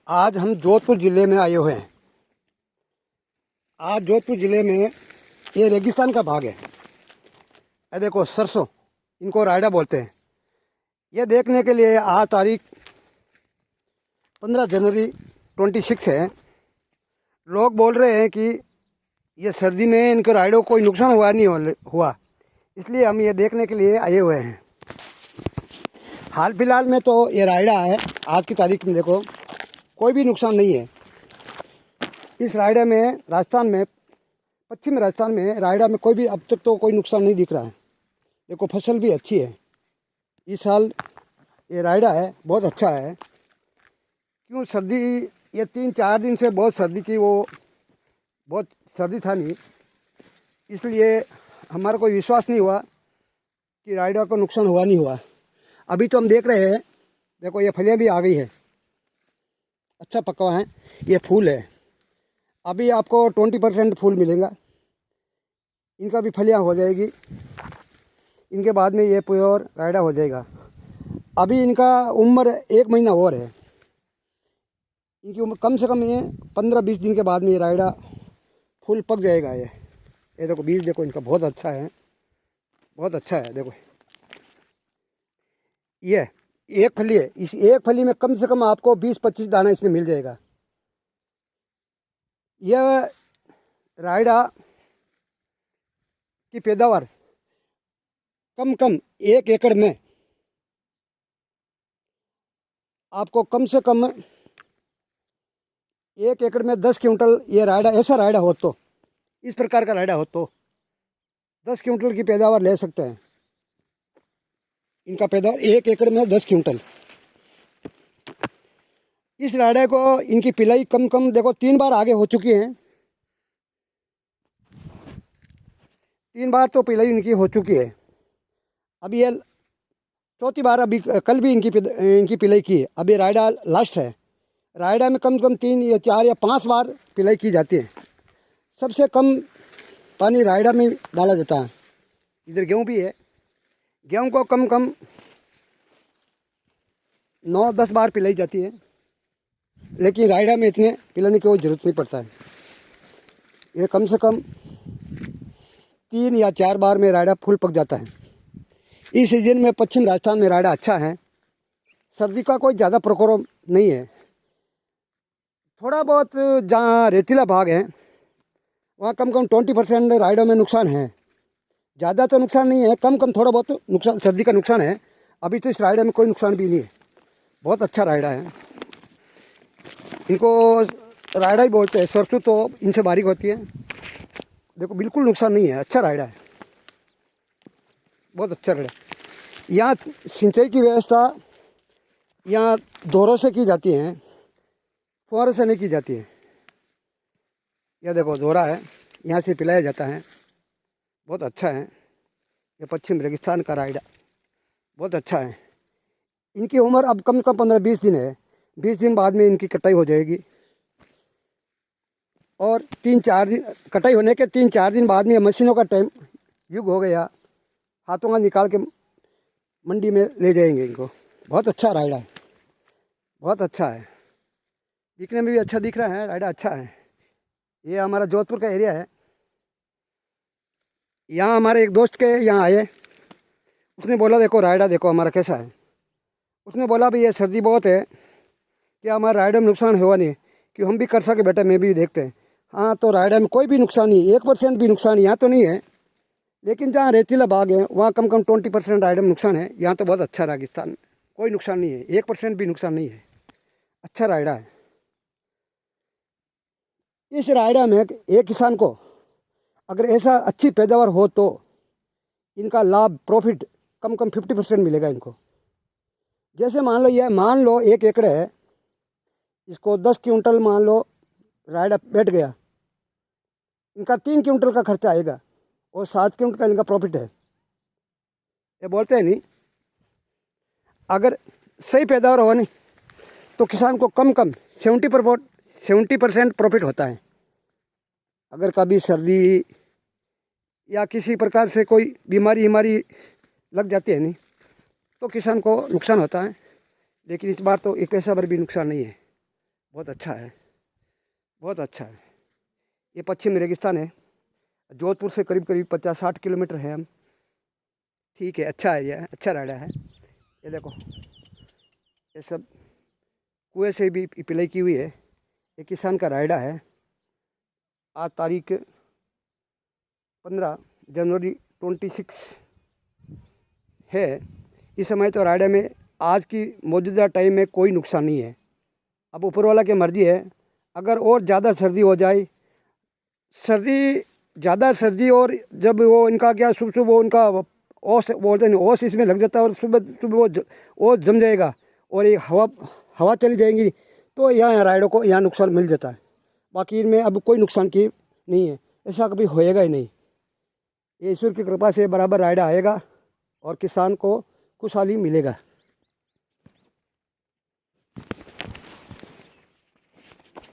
आज हम जोधपुर ज़िले में आए हुए हैं। आज जोधपुर ज़िले में ये रेगिस्तान का भाग है। ये देखो सरसों, इनको रायडा बोलते हैं। ये देखने के लिए आज तारीख 15 जनवरी 26 है। लोग बोल रहे हैं कि ये सर्दी में इनके रायडों को कोई नुकसान हुआ नहीं हुआ, इसलिए हम ये देखने के लिए आए हुए हैं। हाल फिलहाल में तो ये रायडा है, आज की तारीख में देखो कोई भी नुकसान नहीं है। इस रायडा में राजस्थान में, पश्चिम राजस्थान में रायडा में कोई भी अब तक तो कोई नुकसान नहीं दिख रहा है। देखो फसल भी अच्छी है। इस साल ये रायडा है बहुत अच्छा है। क्यों सर्दी, ये 3-4 दिन से बहुत सर्दी की, वो बहुत सर्दी था नहीं, इसलिए हमारा कोई विश्वास नहीं हुआ कि रायडा को नुकसान हुआ नहीं हुआ। अभी तो हम देख रहे हैं, देखो ये फलियाँ भी आ गई है, अच्छा पका हुआ है। ये फूल है, अभी आपको 20% फूल मिलेगा। इनका भी फलियाँ हो जाएगी, इनके बाद में ये प्योर रायडा हो जाएगा। अभी इनका उम्र 1 महीना और है। इनकी उम्र कम से कम ये 15-20 दिन के बाद में ये रायडा फूल पक जाएगा। ये देखो बीज, देखो इनका बहुत अच्छा है, बहुत अच्छा है। देखो ये एक फली है, इस एक फली में कम से कम आपको 20-25 दाना इसमें मिल जाएगा। यह रायडा की पैदावार कम 1 एकड़ में आपको कम से कम 1 एकड़ में 10 क्विंटल, ये रायडा, ऐसा रायडा हो तो, इस प्रकार का रायडा हो तो 10 क्विंटल की पैदावार ले सकते हैं। इनका पैदावार 1 एकड़ में 10 क्विंटल। इस रायडे को इनकी पिलाई कम देखो 3 बार आगे हो चुकी है। 3 बार तो पिलाई इनकी हो चुकी है। अभी ये 4थी बार, अभी कल भी इनकी पिलाई की है। अभी रायडा लास्ट है। रायडा में कम 3 या 4 या 5 बार पिलाई की जाती है। सबसे कम पानी रायडा में डाला जाता है। इधर गेहूँ भी है, गेहूँ को कम 9-10 बार पिलाई जाती है, लेकिन रायडा में इतने पिलाने की कोई ज़रूरत नहीं पड़ता है। ये कम से कम 3 या 4 बार में रायडा फूल पक जाता है। इस सीजन में पश्चिम राजस्थान में रायडा अच्छा है। सर्दी का कोई ज़्यादा प्रकोप नहीं है। थोड़ा बहुत जहाँ रेतीला भाग है वहाँ कम 20% रायडों में नुकसान है। ज़्यादा तो नुकसान नहीं है, कम थोड़ा बहुत नुकसान, सर्दी का नुकसान है। अभी तो इस रायडा में कोई नुकसान भी नहीं है, बहुत अच्छा रायडा है। इनको रायडा ही बोलते हैं। सरसों तो इनसे बारीक होती है। देखो बिल्कुल नुकसान नहीं है, अच्छा रायडा है, बहुत अच्छा रायडा। यहाँ सिंचाई की व्यवस्था यहाँ दोरों से की जाती है, फुहारों से नहीं की जाती है। यह देखो दोरा है, यहाँ से पिलाया जाता है, बहुत अच्छा है। ये पश्चिम रेगिस्तान का रायडा बहुत अच्छा है। इनकी उम्र अब कम 15-20 दिन है। 20 दिन बाद में इनकी कटाई हो जाएगी, और 3-4 दिन कटाई होने के 3-4 दिन बाद में मशीनों का टाइम युग हो गया, हाथों का निकाल के मंडी में ले जाएंगे इनको। बहुत अच्छा रायडा है, बहुत अच्छा है, दिखने में भी अच्छा दिख रहा है, रायडा अच्छा है। ये हमारा जोधपुर का एरिया है। यहाँ हमारे एक दोस्त के यहाँ आए, उसने बोला देखो रायडा देखो हमारा कैसा है। उसने बोला भाई ये सर्दी बहुत है, क्या हमारा रायडा में नुकसान हुआ नहीं कि हम भी कर सके बेटा, मैं भी देखते हैं। हाँ, तो रायडा में कोई भी नुकसान नहीं, 1% भी नुकसान यहाँ तो नहीं है। लेकिन जहाँ रेतीला बाग है वहाँ कम 20% रायडा में नुकसान है। यहाँ तो बहुत अच्छा राजस्थान, कोई नुकसान नहीं है, 1% भी नुकसान नहीं है, अच्छा रायडा है। इस रायडा में एक किसान को अगर ऐसा अच्छी पैदावार हो तो इनका लाभ, प्रॉफिट कम 50% मिलेगा इनको। जैसे मान लो 1 एकड़ है, इसको 10 क्विंटल मान लो रायडा बैठ गया, इनका 3 क्विंटल का खर्चा आएगा और 7 क्विंटल का इनका प्रॉफिट है। ये बोलते हैं नहीं, अगर सही पैदावार हो नहीं तो किसान को कम 70% प्रॉफिट होता है। अगर कभी सर्दी या किसी प्रकार से कोई बीमारी लग जाती है नहीं तो किसान को नुकसान होता है। लेकिन इस बार तो एक पैसा भर भी नुकसान नहीं है, बहुत अच्छा है, बहुत अच्छा है। ये पश्चिम रेगिस्तान है, जोधपुर से करीब करीब 50-60 किलोमीटर है हम। ठीक है, अच्छा है, ये अच्छा राइडा है। ये देखो, ये सब कुएं से भी पिलाई की हुई है। ये किसान का राइडा है। आज तारीख 15 जनवरी 26 है। इस समय तो राइडा में आज की मौजूदा टाइम में कोई नुकसान नहीं है। अब ऊपर वाला की मर्जी है, अगर और ज़्यादा सर्दी हो जाए, ज़्यादा सर्दी और जब वो इनका क्या सुबह सुबह वो उनका ओस बोलते हैं, ओस इसमें लग जाता है और सुबह सुबह वो जम जाएगा और ये हवा चली जाएंगी, तो यहाँ राइडर को यहाँ नुकसान मिल जाता है। बाकी इनमें अब कोई नुकसान की नहीं है, ऐसा कभी होएगा ही नहीं। ये ईश्वर की कृपा से बराबर राइडर आएगा और किसान को खुशहाली मिलेगा।